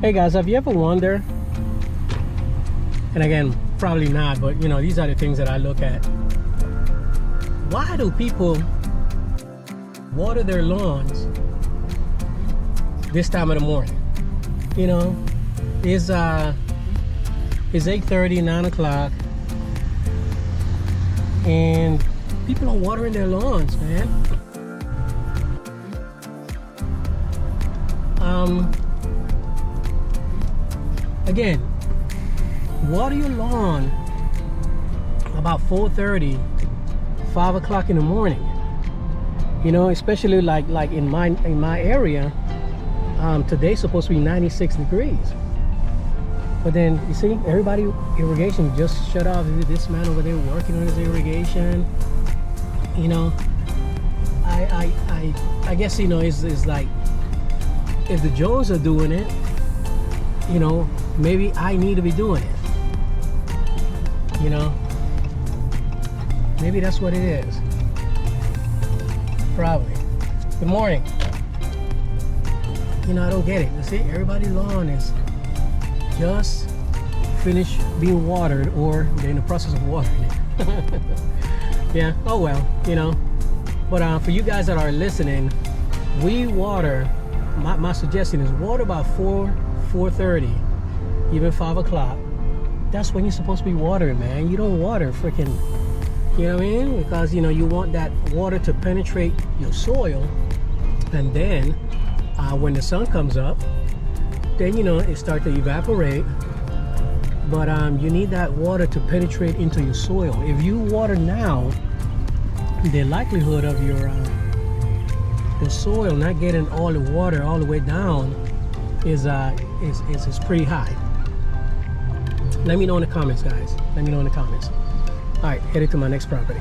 Hey guys, have you ever wondered, and again, probably not, but you know, these are the things that I look at. Why do people water their lawns this time of the morning? You know, it's 8:30, 9 o'clock, and people are watering their lawns, man. Again, water your lawn about 4:30, 5 o'clock in the morning. You know, especially like in my area, today's supposed to be 96 degrees. But then you see, everybody irrigation just shut off. This man over there working on his irrigation. You know, I guess, you know, it's like, if the Joes are doing it, you know, maybe I need to be doing it. You know, maybe that's what it is. Probably. Good morning. You know, I don't get it. You see, everybody's lawn is just finished being watered, or they're in the process of watering it. Yeah, oh well, you know. But for you guys that are listening, we water, my suggestion is water about 4:30, even 5 o'clock. That's when you're supposed to be watering, man. You don't water freaking, you know what I mean? Because, you know, you want that water to penetrate your soil, and then when the sun comes up, then, you know, it starts to evaporate. But you need that water to penetrate into your soil. If you water now, the likelihood of your the soil not getting all the water all the way down is pretty high. Let me know in the comments, guys. Let me know in the comments. All right, headed to my next property.